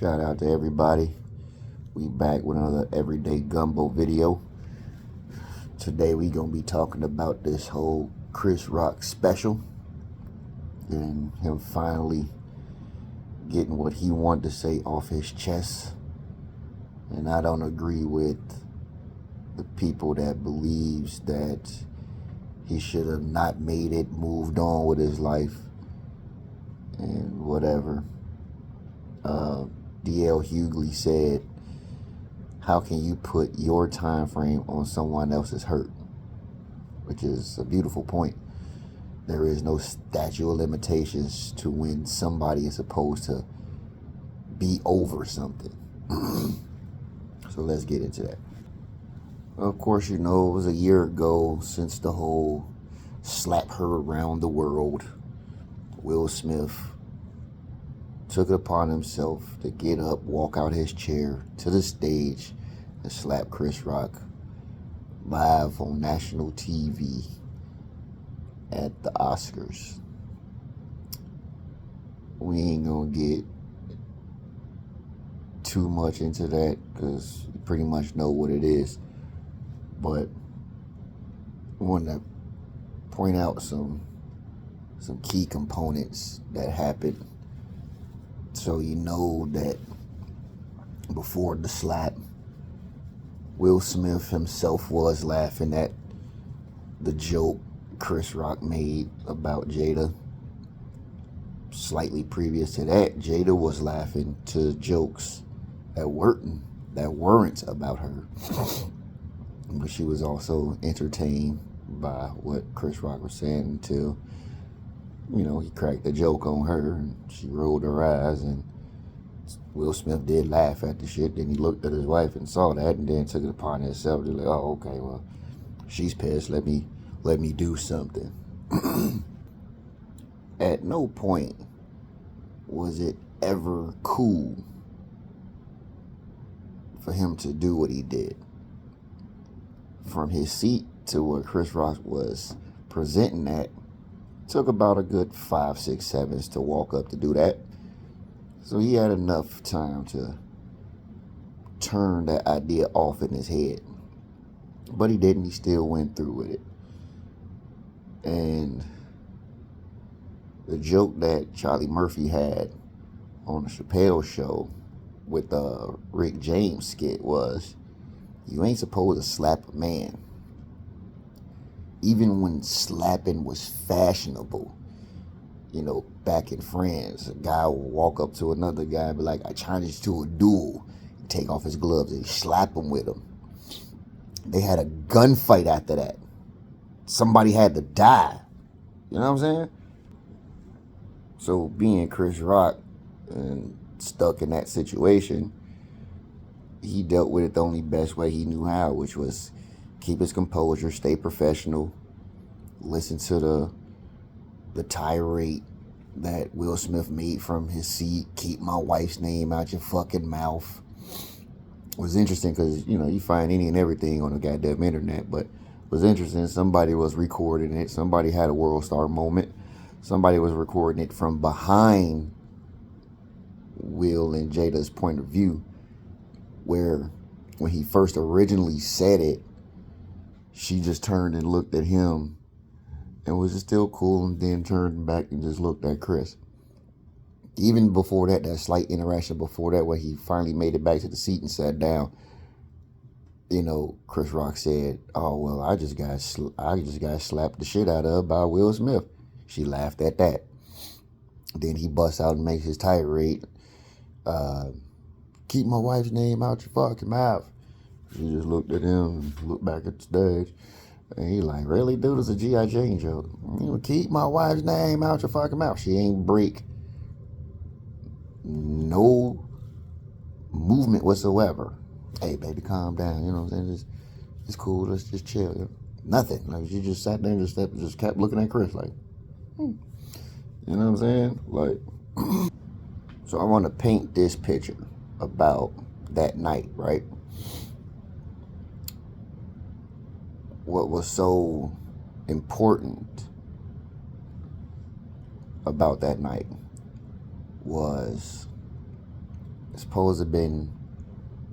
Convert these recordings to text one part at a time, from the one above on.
Shout out to everybody. We back with another everyday Gumbo video. Today we gonna be talking about this whole Chris Rock special and him finally getting what he wanted to say off his chest. And I don't agree with the people that believes that he should have not made it, moved on with his life and whatever. D.L. Hughley said, how can you put your time frame on someone else's hurt? Which is a beautiful point. There is no statute of limitations to when somebody is supposed to be over something. So let's get into that. Of course, you know, it was a year ago since the whole slap her around the world. Will Smith took it upon himself to get up, walk out his chair to the stage and slap Chris Rock live on national TV at the Oscars. We ain't gonna get too much into that because you pretty much know what it is. But I want to point out some key components that happened, so you know that before the slap, Will Smith himself was laughing at the joke Chris Rock made about Jada. Slightly previous to that, Jada was laughing to jokes that weren't about her. But she was also entertained by what Chris Rock was saying until, you know, he cracked a joke on her and she rolled her eyes, and Will Smith did laugh at the shit. Then he looked at his wife and saw that and then took it upon himself to like, oh, okay, well, she's pissed. Let me do something. At no point was it ever cool for him to do what he did. From his seat to where Chris Rock was presenting at, took about a good 5, 6 seconds to walk up to do that. So he had enough time to turn that idea off in his head. But he didn't. He still went through with it. And the joke that Charlie Murphy had on the Chappelle show with the Rick James skit was, you ain't supposed to slap a man. Even when slapping was fashionable, you know, back in France, a guy would walk up to another guy and be like, I challenge you to a duel. Take off his gloves and slap him with them. They had a gunfight after that. Somebody had to die. You know what I'm saying? So being Chris Rock and stuck in that situation, he dealt with it the only best way he knew how, which was keep his composure, stay professional, listen to the tirade that Will Smith made from his seat, keep my wife's name out your fucking mouth. It was interesting because, you know, you find any and everything on the goddamn internet, but it was interesting. Somebody was recording it. Somebody had a world star moment. Somebody was recording it from behind Will and Jada's point of view, where when he first originally said it, she just turned and looked at him and was still cool, and then turned back and just looked at Chris. Even before that slight interaction before that, where he finally made it back to the seat and sat down, you know, Chris Rock said, oh, well, I just got slapped the shit out of by Will Smith. She laughed at that. Then he busts out and makes his tirade. Keep my wife's name out your fucking mouth. She just looked at him and looked back at the stage. And he like, really, dude, it's a G.I. Jane joke. You know, keep my wife's name out your fucking mouth. She ain't break no movement whatsoever. Hey, baby, calm down. You know what I'm saying? It's cool. Let's just chill. You know? Nothing. Like, she just sat there and just kept looking at Chris like, You know what I'm saying? Like, so I want to paint this picture about that night, right? What was so important about that night was It's supposed to have been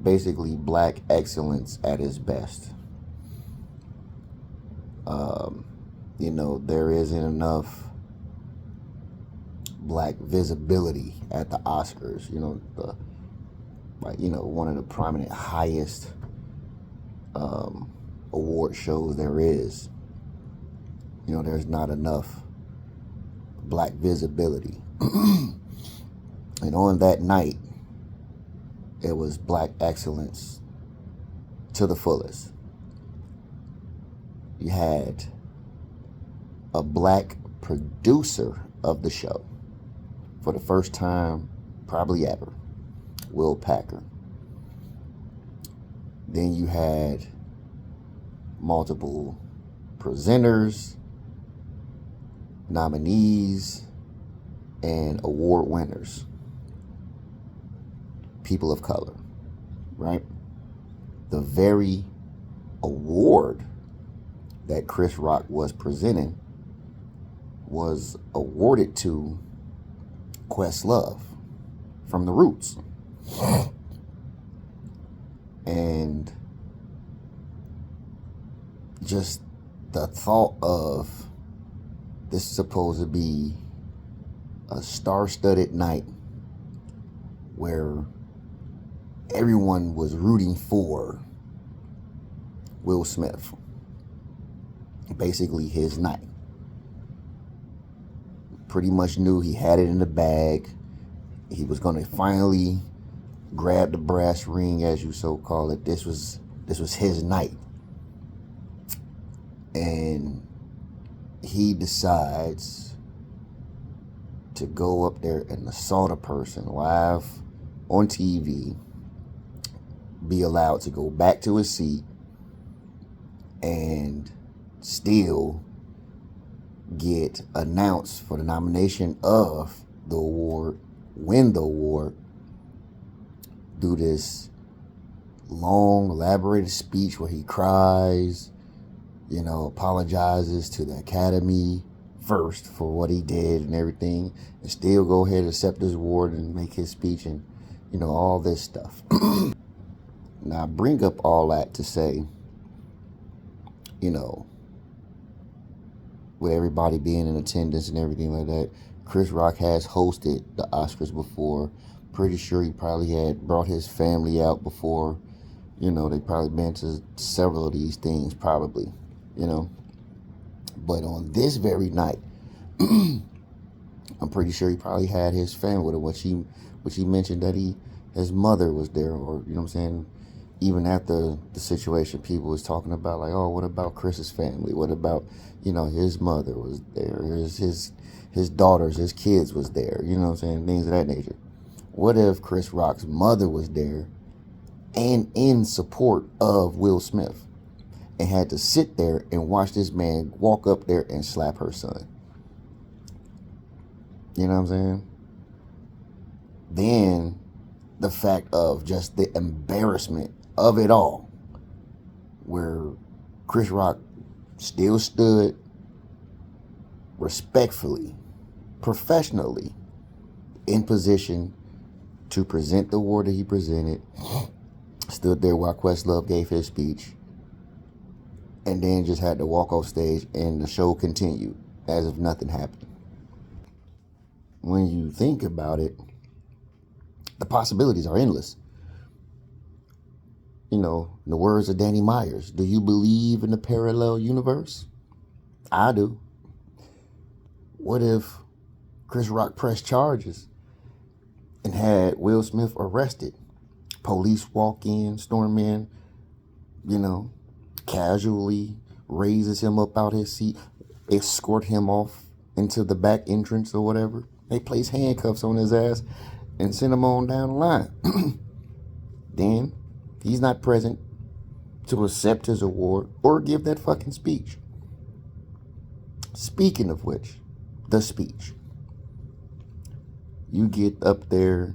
basically black excellence at its best. There isn't enough black visibility at the Oscars. One of the prominent highest award shows there is. There's not enough black visibility. And on that night, it was black excellence to the fullest. You had a black producer of the show for the first time probably ever, Will Packer. Then you had multiple presenters, nominees, and award winners, people of color, right? The very award that Chris Rock was presenting was awarded to Questlove from The Roots. And just the thought of this is supposed to be a star-studded night where everyone was rooting for Will Smith. Basically his night. Pretty much knew he had it in the bag. He was going to finally grab the brass ring, as you so call it. This was his night. And he decides to go up there and assault a person live on TV, be allowed to go back to his seat, and still get announced for the nomination of the award, win the award, do this long, elaborated speech where he cries, apologizes to the Academy first for what he did and everything, and still go ahead and accept his award and make his speech and, all this stuff. Now, I bring up all that to say, with everybody being in attendance and everything like that, Chris Rock has hosted the Oscars before. Pretty sure he probably had brought his family out before. They probably been to several of these things, probably, But on this very night, I'm pretty sure he probably had his family with him, which he mentioned that his mother was there, or, even after the situation, people was talking about, like, oh, what about Chris's family? What about, his mother was there, his daughters, his kids was there, things of that nature. What if Chris Rock's mother was there and in support of Will Smith and had to sit there and watch this man walk up there and slap her son? You know what I'm saying? Then the fact of just the embarrassment of it all, where Chris Rock still stood respectfully, professionally in position to present the award that he presented, stood there while Questlove gave his speech, and then just had to walk off stage and the show continued as if nothing happened. When you think about it, the possibilities are endless. In the words of Danny Myers, do you believe in the parallel universe? I do. What if Chris Rock pressed charges and had Will Smith arrested? Police walk in, storm in, casually raises him up out his seat, escort him off into the back entrance or whatever. They place handcuffs on his ass and send him on down the line. Then he's not present to accept his award or give that fucking speech. Speaking of which, the speech. You get up there,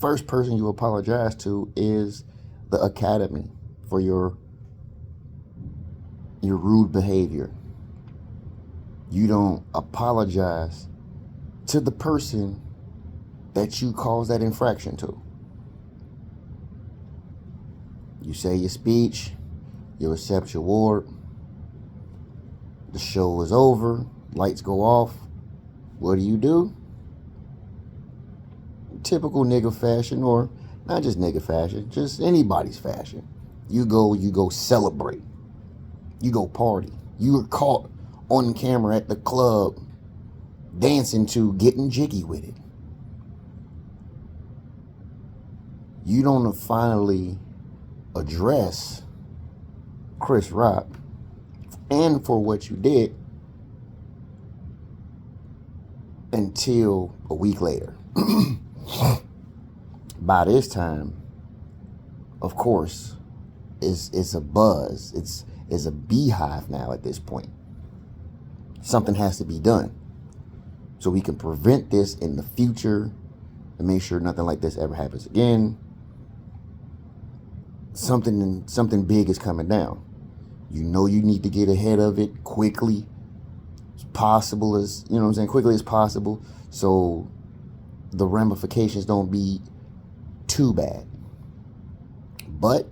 first person you apologize to is the Academy for your rude behavior. You don't apologize to the person that you caused that infraction to. You say your speech, you accept your award, the show is over, lights go off. What do? Typical nigga fashion, or not just nigga fashion, just anybody's fashion. You go celebrate. You go party. You were caught on camera at the club dancing to Getting Jiggy With It. You don't finally address Chris Rock and for what you did until a week later. By this time, of course, it's a buzz. It's a beehive now at this point. Something has to be done so we can prevent this in the future and make sure nothing like this ever happens again. Something big is coming down. You know you need to get ahead of it quickly as possible, as you know what I'm saying, quickly as possible, so the ramifications don't be too bad. But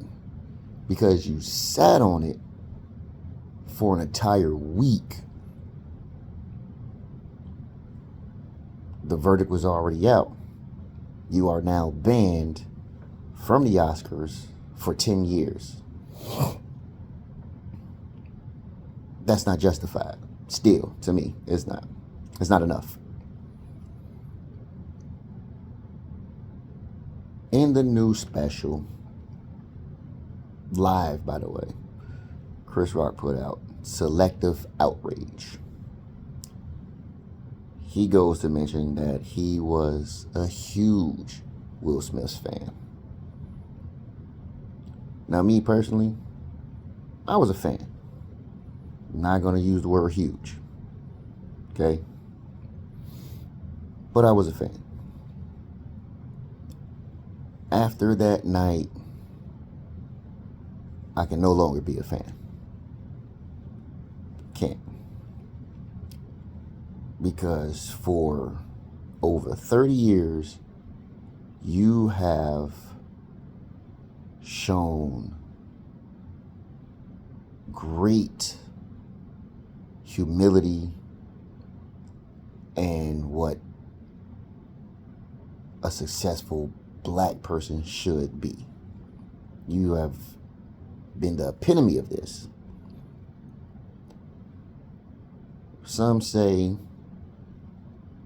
because you sat on it for an entire week, the verdict was already out. You are now banned from the Oscars for 10 years. That's not justified. Still, to me, it's not. It's not enough. In the new special, live, by the way, Chris Rock put out Selective Outrage. He goes to mention that he was a huge Will Smith fan. Now, me personally, I was a fan. I'm not going to use the word huge. Okay? But I was a fan. After that night, I can no longer be a fan. Can't. Because for over 30 years, you have shown great humility and what a successful black person should be. You have been the epitome of this. Some say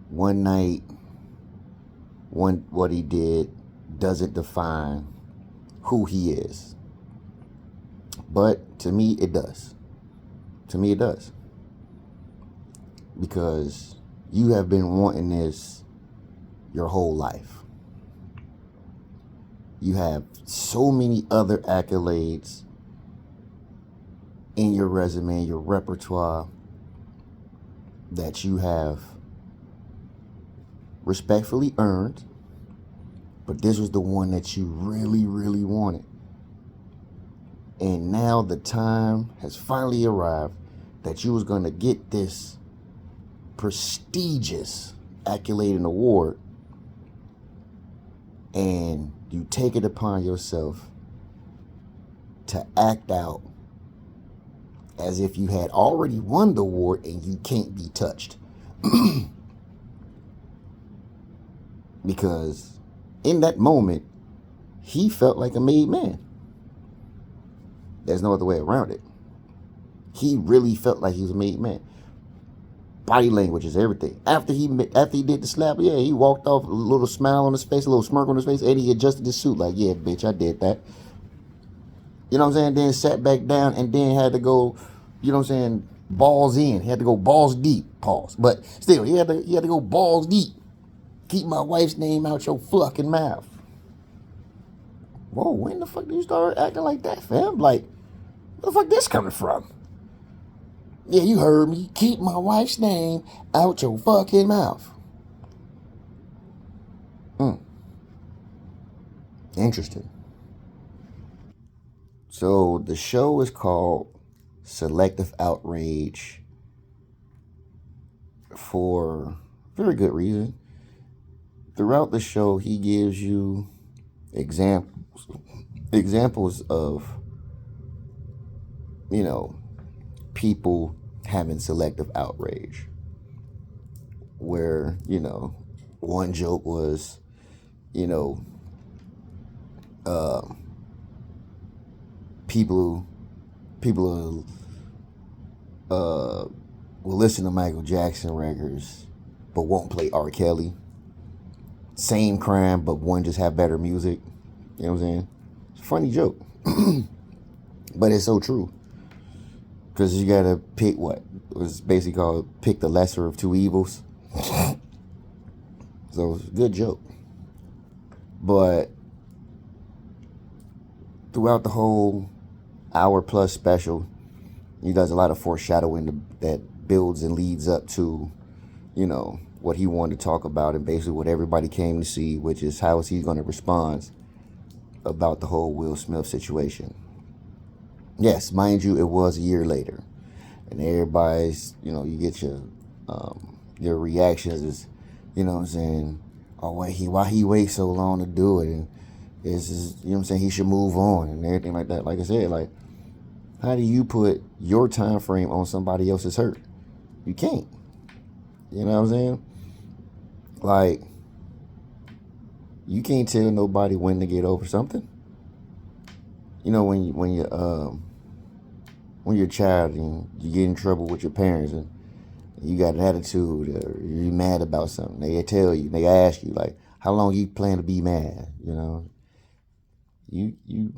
one night, what he did doesn't define who he is. But to me, it does. To me, it does. Because you have been wanting this your whole life. You have so many other accolades in your resume, your repertoire, that you have respectfully earned, but this was the one that you really, really wanted. And now the time has finally arrived that you was going to get this prestigious accolade and award, and you take it upon yourself to act out as if you had already won the award and you can't be touched. Because in that moment, he felt like a made man. There's no other way around it. He really felt like he was a made man. Body language is everything. After he did the slap, yeah, he walked off, a little smile on his face, a little smirk on his face, and he adjusted his suit like, yeah, bitch, I did that. You know what I'm saying? Then sat back down and then had to go, you know what I'm saying, balls in. He had to go balls deep, pause. But still, he had to go balls deep. Keep my wife's name out your fucking mouth. Whoa, when the fuck did you start acting like that, fam? Like, where the fuck this coming from? Yeah, you heard me. Keep my wife's name out your fucking mouth. Interesting. So the show is called Selective Outrage for very good reason. Throughout the show, he gives you examples examples of, you know, people having selective outrage, where, you know, one joke was, you know, people will listen to Michael Jackson records but won't play R. Kelly. Same crime, but one just have better music. You know what I'm saying? It's a funny joke. But it's so true. Because you gotta pick what? It was basically called pick the lesser of two evils. So it's a good joke. But throughout the whole hour plus special, he does a lot of foreshadowing that builds and leads up to, you know, what he wanted to talk about and basically what everybody came to see, which is how is he going to respond about the whole Will Smith situation. Yes, mind you, it was a year later, and everybody's, you know, you get your reactions is, you know what I'm saying, oh, why he wait so long to do it, and it's just, you know what I'm saying, he should move on and everything like that. Like I said, like, how do you put your time frame on somebody else's hurt? You can't. You know what I'm saying? Like, you can't tell nobody when to get over something. You know, when you're a child and you get in trouble with your parents and you got an attitude or you're mad about something, they tell you, they ask you, like, how long you plan to be mad? You know, you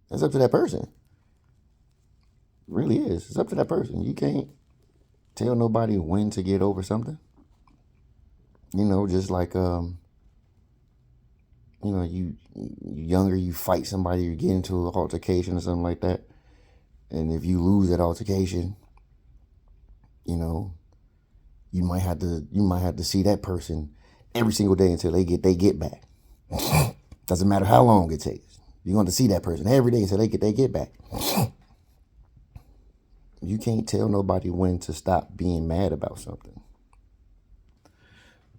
that's up to that person. It really is. It's up to that person. You can't tell nobody when to get over something. You know, just like you know, you younger, you fight somebody, you get into an altercation or something like that, and if you lose that altercation, you know, you might have to see that person every single day until they get back. Doesn't matter how long it takes. You're going to see that person every day until they get back. You can't tell nobody when to stop being mad about something.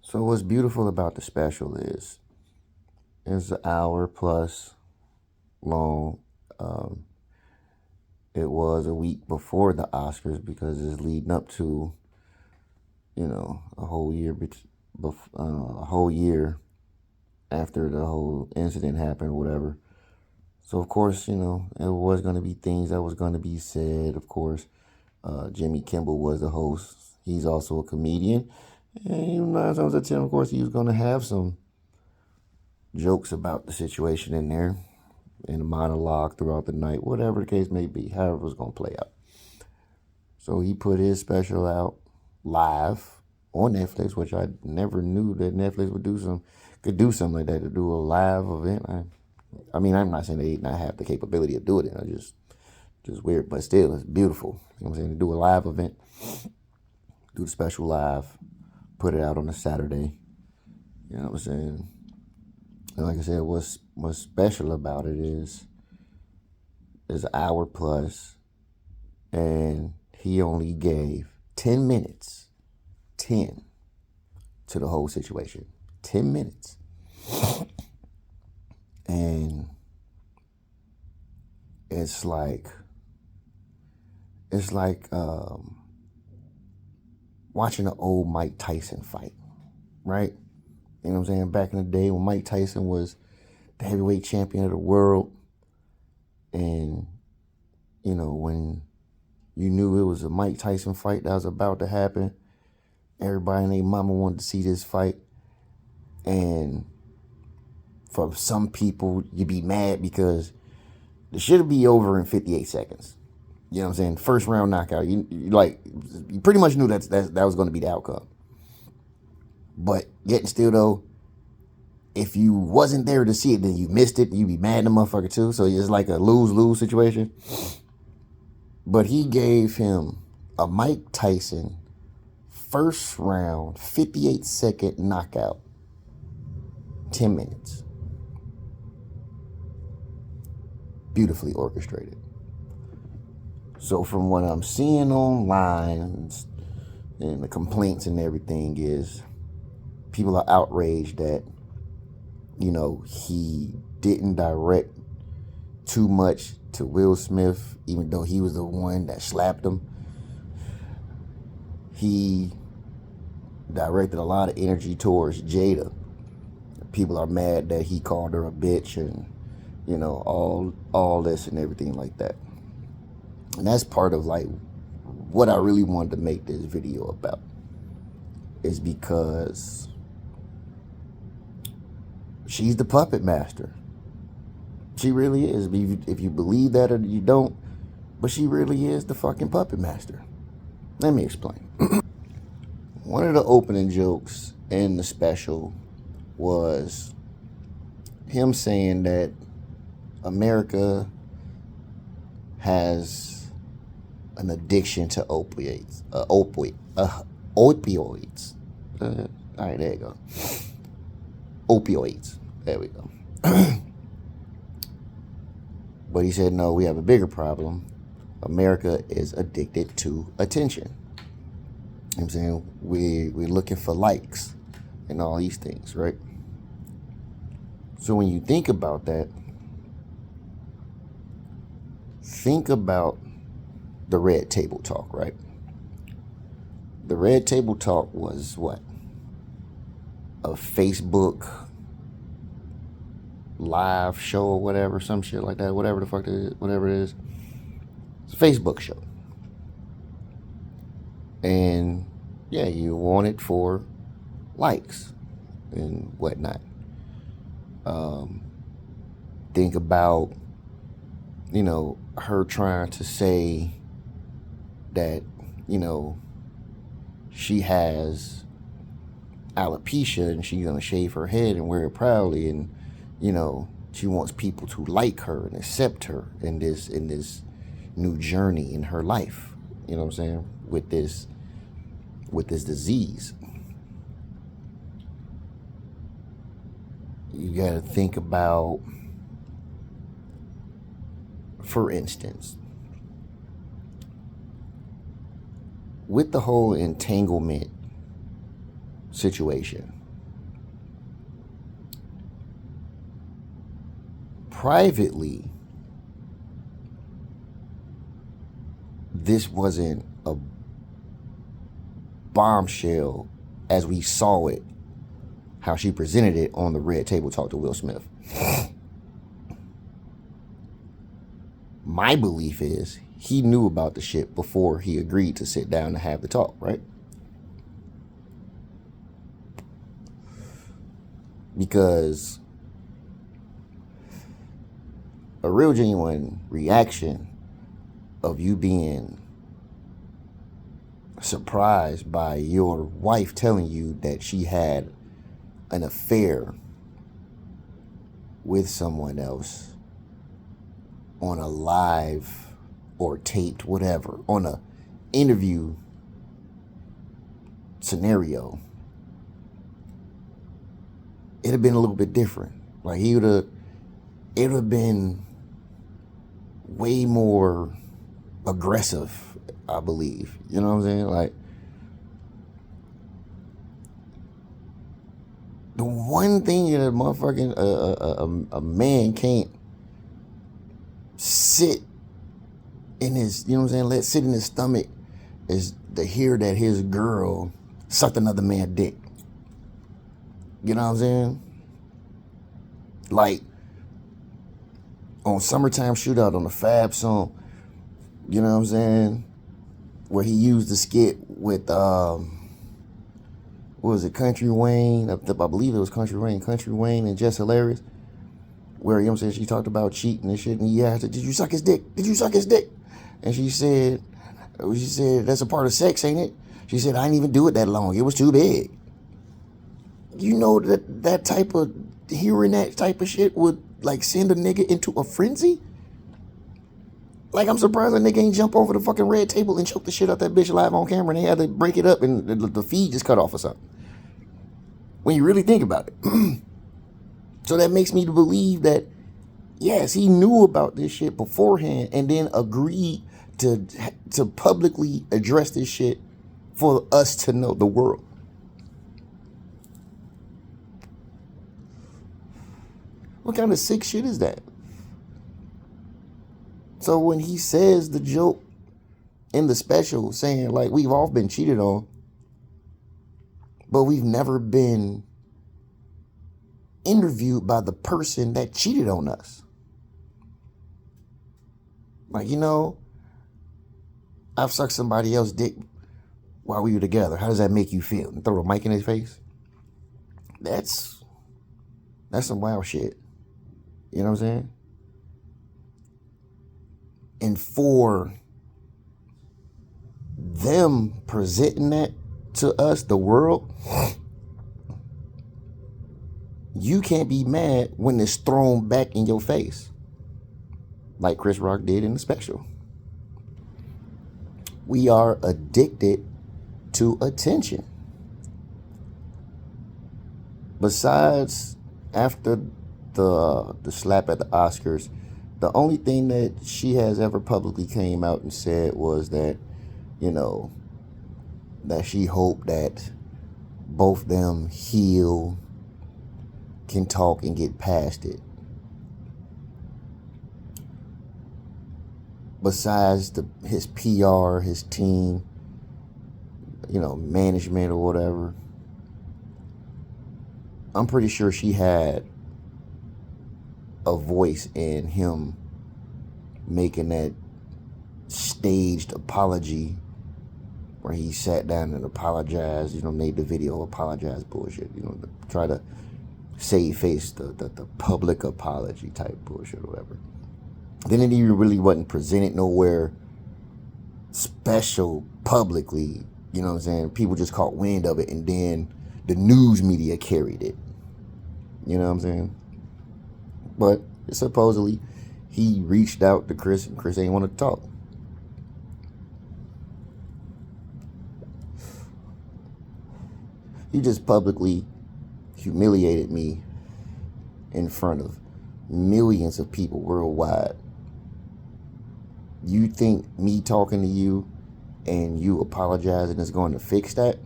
So what's beautiful about the special is it's an hour plus long. It was a week before the Oscars because it's leading up to, you know, a whole year after the whole incident happened, whatever. So of course, you know, there was going to be things that was going to be said. Of course, Jimmy Kimmel was the host. He's also a comedian, and 9 times out of 10, of course, he was going to have some jokes about the situation in there, in a monologue throughout the night, whatever the case may be, however it was going to play out. So he put his special out live on Netflix, which I never knew that Netflix could do something like that, to do a live event. I mean, I'm not saying they not have the capability of doing it. I just weird, but still, it's beautiful. You know what I'm saying? To do a live event, do the special live, put it out on a Saturday. You know what I'm saying? And like I said, what's special about it is an hour plus, and he only gave 10 minutes, 10, to the whole situation. 10 minutes. And it's like watching an old Mike Tyson fight, right? You know what I'm saying? Back in the day when Mike Tyson was the heavyweight champion of the world, and, you know, when you knew it was a Mike Tyson fight that was about to happen, everybody and their mama wanted to see this fight. And for some people, you'd be mad because it should be over in 58 seconds. You know what I'm saying? First round knockout. You pretty much knew that was going to be the outcome. But yet and still, though, if you wasn't there to see it, then you missed it. You'd be mad at the motherfucker too. So it's like a lose-lose situation. But he gave him a Mike Tyson first round 58-second knockout. 10 minutes. Beautifully orchestrated. So from what I'm seeing online and the complaints and everything is people are outraged that, you know, he didn't direct too much to Will Smith, even though he was the one that slapped him. He directed a lot of energy towards Jada. People are mad that he called her a bitch and, you know, all this and everything like that. And that's part of like what I really wanted to make this video about, is because she's the puppet master. She really is. If you believe that or you don't, but she really is the fucking puppet master. Let me explain. One of the opening jokes in the special was him saying that America has an addiction to opioids. Opioids. All right, there you go. Opioids. There we go. But he said, no, we have a bigger problem. America is addicted to attention. You know what I'm saying? We're looking for likes and all these things, right? So when you think about that, think about the Red Table Talk, right? The Red Table Talk was what? A Facebook live show or whatever, some shit like that, whatever the fuck it is, whatever it is. It's a Facebook show. And yeah, you want it for likes and whatnot. Think about, you know, her trying to say that, you know, she has alopecia and she's gonna shave her head and wear it proudly, and you know, she wants people to like her and accept her in this new journey in her life. You know what I'm saying? With this disease. You gotta think about, for instance, with the whole entanglement situation, privately, this wasn't a bombshell as we saw it, how she presented it on the Red Table Talk to Will Smith. My belief is he knew about the shit before he agreed to sit down and have the talk, right? Because a real genuine reaction of you being surprised by your wife telling you that she had an affair with someone else on a live or taped, whatever, on a interview scenario, it'd have been a little bit different. Like it would have been way more aggressive, I believe. You know what I'm saying? Like, the one thing that a motherfucking a man can't sit in his, you know what I'm saying, let sit in his stomach is to hear that his girl sucked another man's dick. You know what I'm saying? Like, on Summertime Shootout, on the Fab song, you know what I'm saying, where he used the skit with, what was it, Country Wayne? I believe it was Country Wayne and Jess Hilarious, where, you know what I'm saying, she talked about cheating and shit, and he asked her, did you suck his dick? Did you suck his dick? And she said, that's a part of sex, ain't it? She said, I didn't even do it that long. It was too big. You know that type of, hearing that type of shit would, like, send a nigga into a frenzy? Like, I'm surprised a nigga ain't jump over the fucking red table and choke the shit out that bitch live on camera, and they had to break it up and the feed just cut off or something. When you really think about it. So that makes me to believe that, yes, he knew about this shit beforehand and then agreed to publicly address this shit for us to know, the world. What kind of sick shit is that? So when he says the joke in the special saying like we've all been cheated on, but we've never been interviewed by the person that cheated on us. Like, I've sucked somebody else's dick while we were together. How does that make you feel? And throw a mic in his face? That's some wild shit. You know what I'm saying? And for them presenting that to us, the world, you can't be mad when it's thrown back in your face, like Chris Rock did in the special. We are addicted to attention. Besides, after the slap at the Oscars, the only thing that she has ever publicly came out and said was that, that she hoped that both them heal, can talk, and get past it. Besides his PR, his team, management or whatever, I'm pretty sure she had a voice in him making that staged apology where he sat down and apologized, made the video apologize bullshit, to try to save face, the public apology type bullshit or whatever. Then it even really wasn't presented nowhere special publicly, you know what I'm saying? People just caught wind of it, and then the news media carried it. You know what I'm saying? But supposedly he reached out to Chris, and Chris ain't want to talk. You just publicly humiliated me in front of millions of people worldwide. You think me talking to you and you apologizing is going to fix that?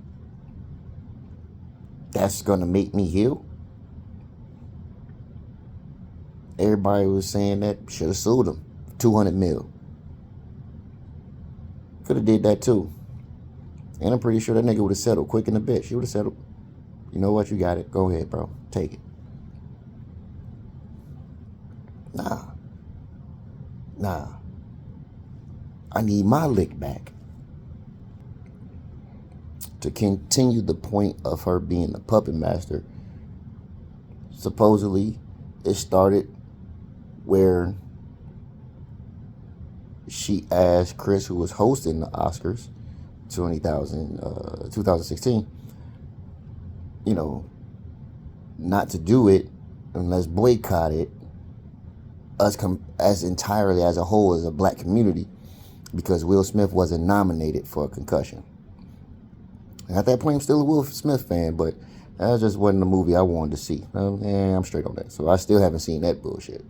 That's going to make me heal? Everybody was saying that should have sued him. 200 mil. Could have did that too. And I'm pretty sure that nigga would have settled quick in a bit. She would have settled. You know what? You got it. Go ahead, bro. Take it. Nah. I need my lick back. To continue the point of her being a puppet master, supposedly it started where she asked Chris, who was hosting the Oscars 2016, not to do it and let's boycott it as entirely as a whole as a black community, because Will Smith wasn't nominated for a concussion. And at that point, I'm still a Will Smith fan, but that just wasn't the movie I wanted to see. I'm straight on that. So I still haven't seen that bullshit.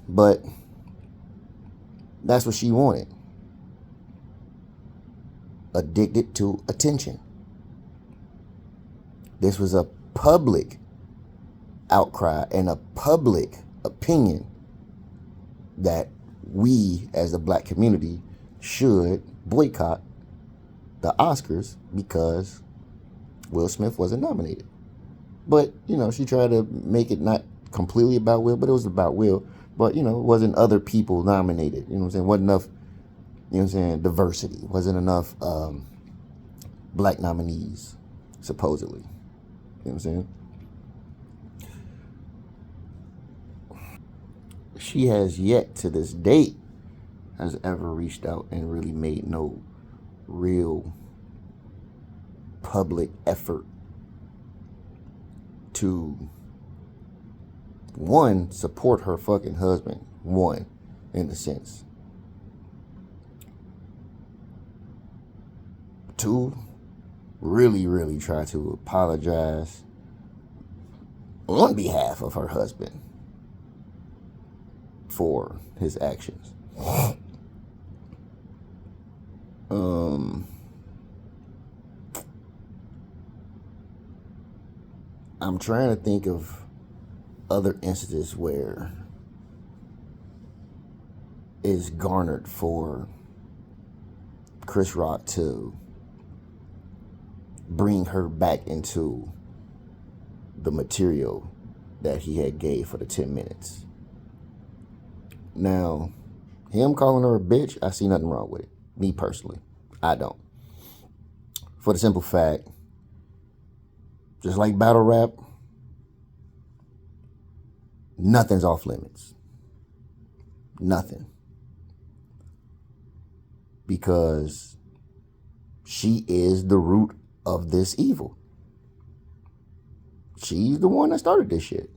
But that's what she wanted. Addicted to attention. This was a public outcry and a public opinion that we as the black community should boycott the Oscars because Will Smith wasn't nominated. But, she tried to make it not completely about Will, but it was about Will. But, it wasn't other people nominated. You know what I'm saying? Wasn't enough, diversity. Wasn't enough black nominees, supposedly. You know what I'm saying? She has yet to this date has ever reached out and really made no real public effort to, one, support her fucking husband, one, in a sense. Two, really, really try to apologize on behalf of her husband for his actions. I'm trying to think of other instances where is garnered for Chris Rock to bring her back into the material that he had gave for the 10 minutes. Now, him calling her a bitch, I see nothing wrong with it. Me personally, I don't. For the simple fact, just like battle rap, nothing's off limits. Nothing. Because she is the root of this evil. She's the one that started this shit.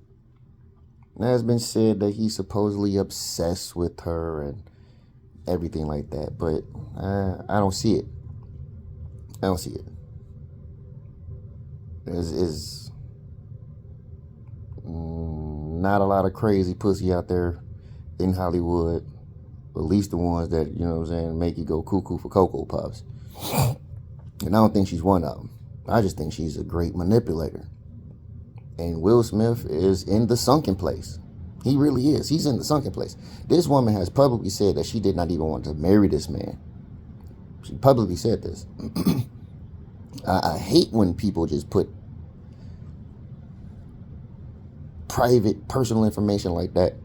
Now, it's been said that he's supposedly obsessed with her and everything like that, but I don't see it. I don't see it. There's not a lot of crazy pussy out there in Hollywood, at least the ones that, you know what I'm saying, make you go cuckoo for Cocoa Puffs. And I don't think she's one of them. I just think she's a great manipulator. And Will Smith is in the sunken place. He really is. He's in the sunken place. This woman has publicly said that she did not even want to marry this man. She publicly said this. I hate when people just put private, personal information like that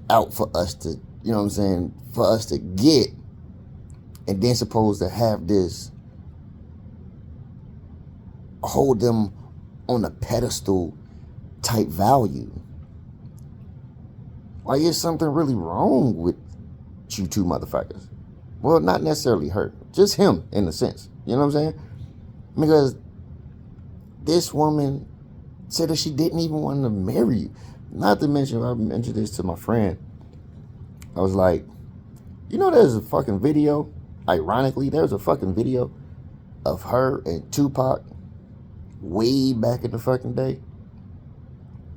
out for us to, you know what I'm saying, for us to get, and then supposed to have this, hold them on a pedestal type value. Like, is something really wrong with you two motherfuckers? Well, not necessarily her, just him in a sense. You know what I'm saying? Because this woman said that she didn't even want to marry you. Not to mention, I mentioned this to my friend. I was like, you know, there's a fucking video. Ironically, there's a fucking video of her and Tupac way back in the fucking day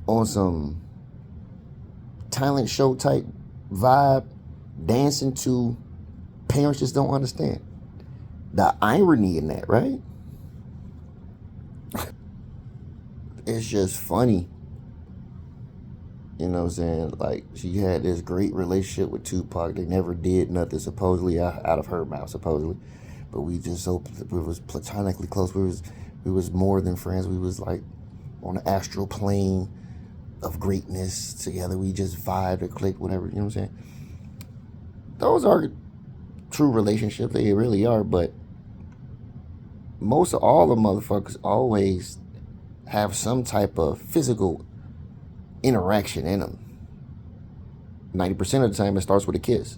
on some talent show type vibe, dancing to Parents Just Don't Understand. The irony in that, right? It's just funny. You know what I'm saying? Like, she had this great relationship with Tupac. They never did nothing, supposedly, out of her mouth, supposedly. But we was platonically close. We was more than friends. We was like on the astral plane of greatness together. We just vibed or clicked, whatever. You know what I'm saying? Those are true relationships. They really are. But most of all the motherfuckers always have some type of physical interaction in them. 90% of the time it starts with a kiss.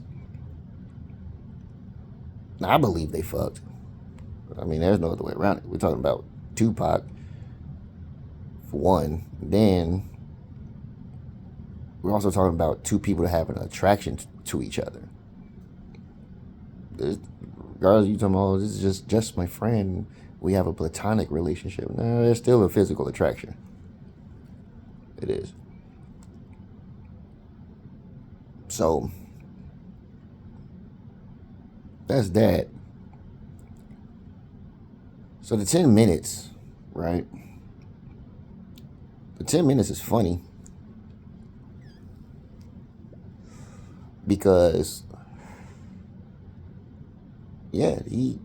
Now, I believe they fucked. I mean, there's no other way around it. We're talking about Tupac, for one. Then we're also talking about two people that have an attraction to each other. Regardless, you talking about, oh, this is just my friend. We have a platonic relationship. No, there's still a physical attraction. It is. So that's that. So the 10 minutes, right? The 10 minutes is funny because, yeah, he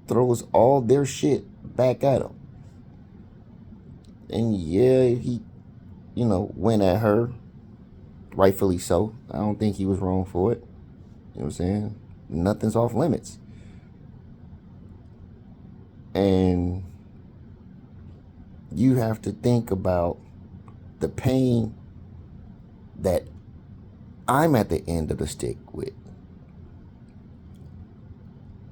throws all their shit back at him. And yeah, he, you know, went at her, rightfully so. I don't think he was wrong for it. You know what I'm saying? Nothing's off limits. And you have to think about the pain that I'm at the end of the stick with.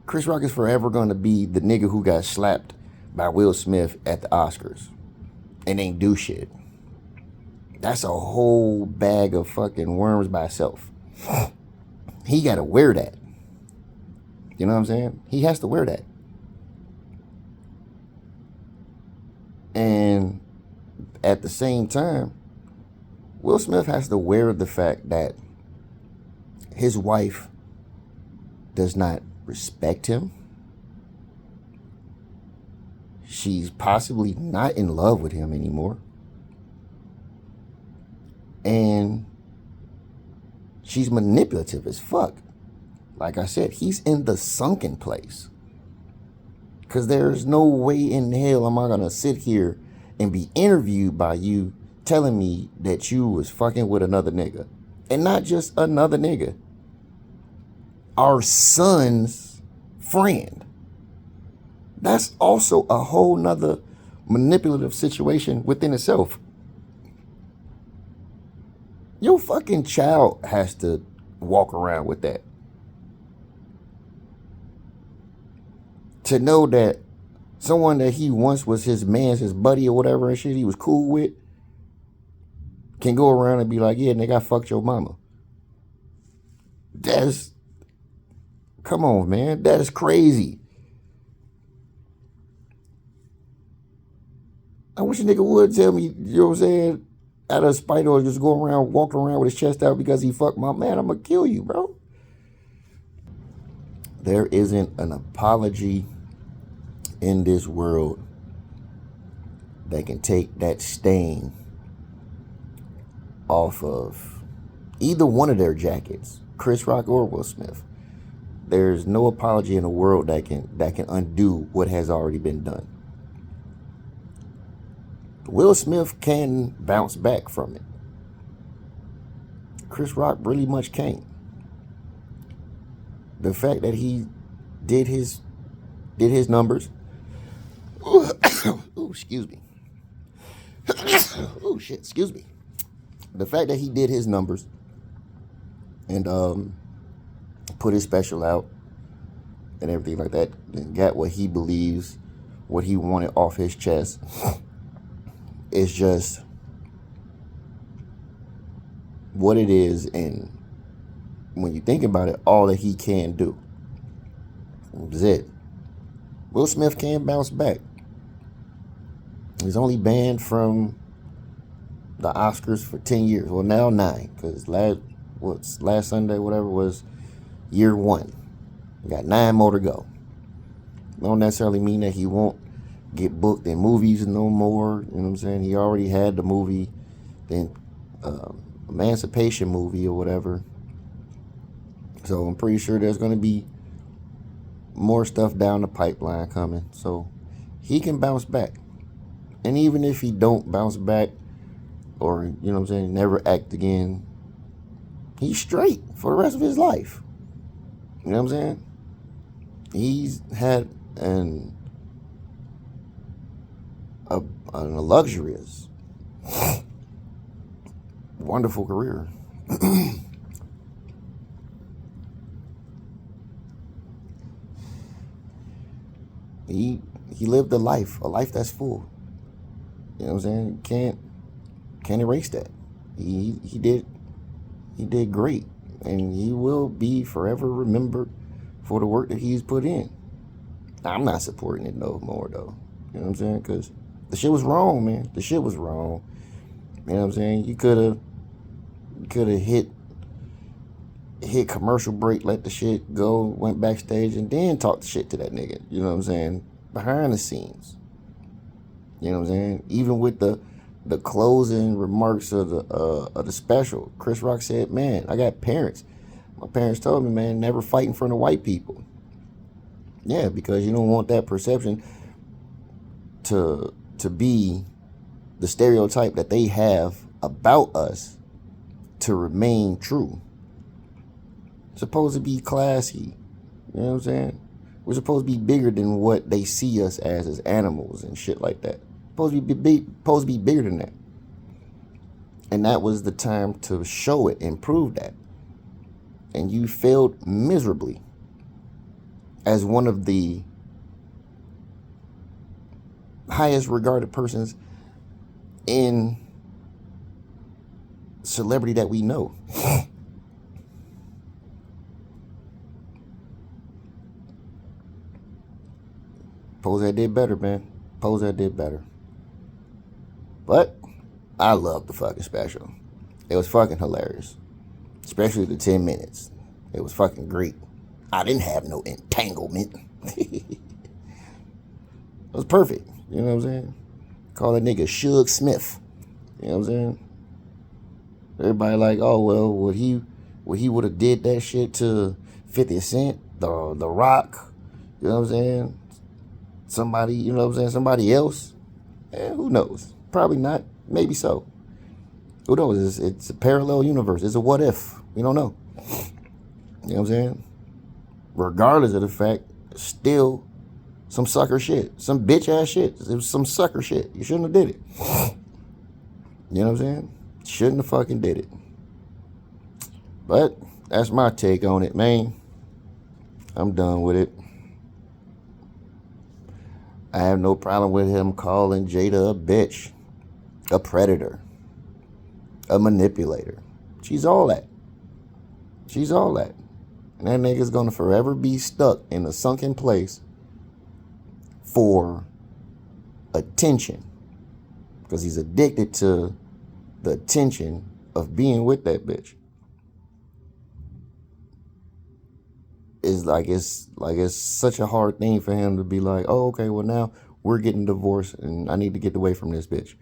Chris Rock is forever going to be the nigga who got slapped by Will Smith at the Oscars and ain't do shit. That's a whole bag of fucking worms by itself. He got to wear that. You know what I'm saying? He has to wear that. And at the same time, Will Smith has to wear the fact that his wife does not respect him. She's possibly not in love with him anymore. And she's manipulative as fuck. like I said, he's in the sunken place. Because there's no way in hell am I going to sit here and be interviewed by you telling me that you was fucking with another nigga. And not just another nigga. Our son's friend. That's also a whole nother manipulative situation within itself. Your fucking child has to walk around with that. To know that someone that he once was his man, his buddy or whatever and shit he was cool with, can go around and be like, yeah, nigga, I fucked your mama. That's, come on, man. That is crazy. I wish a nigga would tell me, you know what I'm saying, out of spite or just go around, walking around with his chest out because he fucked my man. I'm going to kill you, bro. There isn't an apology in this world that can take that stain off of either one of their jackets, Chris Rock or Will Smith. There's no apology in the world that can undo what has already been done. Will Smith can bounce back from it. Chris Rock really much can't. The fact that he did his numbers. Ooh, excuse me. Oh shit, excuse me. The fact that he did his numbers and put his special out and everything like that, and got what he believes, what he wanted off his chest, is just what it is. And when you think about it, all that he can do is it. Will Smith can bounce back. He's only banned from the Oscars for 10 years. Well, now 9, because last Sunday, whatever, was year 1. We got 9 more to go. Don't necessarily mean that he won't get booked in movies no more. You know what I'm saying? He already had the movie, the Emancipation movie or whatever. So I'm pretty sure there's going to be more stuff down the pipeline coming. So he can bounce back. And even if he don't bounce back, or, you know what I'm saying, never act again, he's straight for the rest of his life. You know what I'm saying? He's had a luxurious, wonderful career. He lived a life that's full. You know what I'm saying? Can't erase that. He did great, and he will be forever remembered for the work that he's put in. I'm not supporting it no more though. You know what I'm saying? Because the shit was wrong, man. The shit was wrong. You know what I'm saying? You could have hit commercial break, let the shit go, went backstage, and then talked shit to that nigga. You know what I'm saying? Behind the scenes. You know what I'm saying? Even with the closing remarks of the special, Chris Rock said, "Man, I got parents. My parents told me, man, never fight in front of white people." Yeah, because you don't want that perception to be the stereotype that they have about us to remain true. It's supposed to be classy. You know what I'm saying? We're supposed to be bigger than what they see us as animals and shit like that. Supposed to be bigger than that. And that was the time to show it and prove that. And you failed miserably as one of the highest regarded persons in celebrity that we know. Posey did better, man. Posey did better. But I love the fucking special. It was fucking hilarious. Especially the 10 minutes. It was fucking great. I didn't have no entanglement. It was perfect. You know what I'm saying? Call that nigga Suge Smith. You know what I'm saying? Everybody like, oh, well, would he would have did that shit to 50 Cent, the Rock, you know what I'm saying? Somebody, you know what I'm saying? Somebody else. Who knows? Probably not. Maybe so. Who knows? It's a parallel universe. It's a what if. We don't know. You know what I'm saying? Regardless of the fact, still some sucker shit. Some bitch ass shit. It was some sucker shit. You shouldn't have did it. You know what I'm saying? Shouldn't have fucking did it. But that's my take on it, man. I'm done with it. I have no problem with him calling Jada a bitch, a predator, a manipulator. She's all that. She's all that. And that nigga's gonna forever be stuck in a sunken place for attention. Because he's addicted to the attention of being with that bitch. It's such a hard thing for him to be like, oh, okay, well now we're getting divorced and I need to get away from this bitch.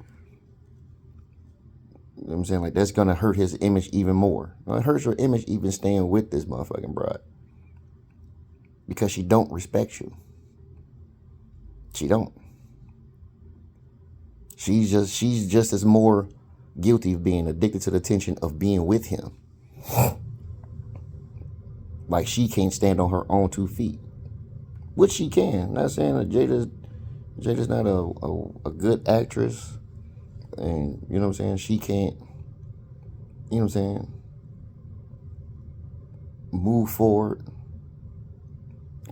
You know what I'm saying? Like, that's gonna hurt his image even more. It hurts your image even staying with this motherfucking bride. Because she don't respect you. She don't. She's just as more guilty of being addicted to the attention of being with him. Like, she can't stand on her own 2 feet. Which she can. I'm not saying that Jada's not a good actress. And, you know what I'm saying? She can't, you know what I'm saying, move forward.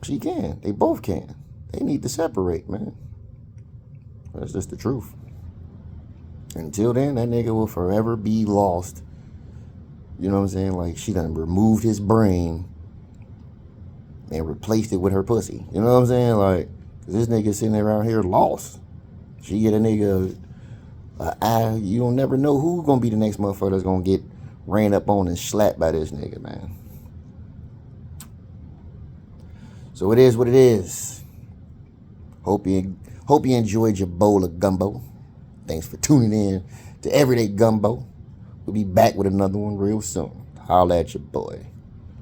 She can. They both can. They need to separate, man. That's just the truth. Until then, that nigga will forever be lost. You know what I'm saying? Like, she done removed his brain and replaced it with her pussy. You know what I'm saying? Like, cause this nigga sitting around here lost. She get a nigga eye. You don't never know who's gonna be the next motherfucker that's gonna get ran up on and slapped by this nigga, man. So it is what it is. Hope you enjoyed your bowl of gumbo. Thanks for tuning in to Everyday Gumbo. We'll be back with another one real soon. Holla at your boy.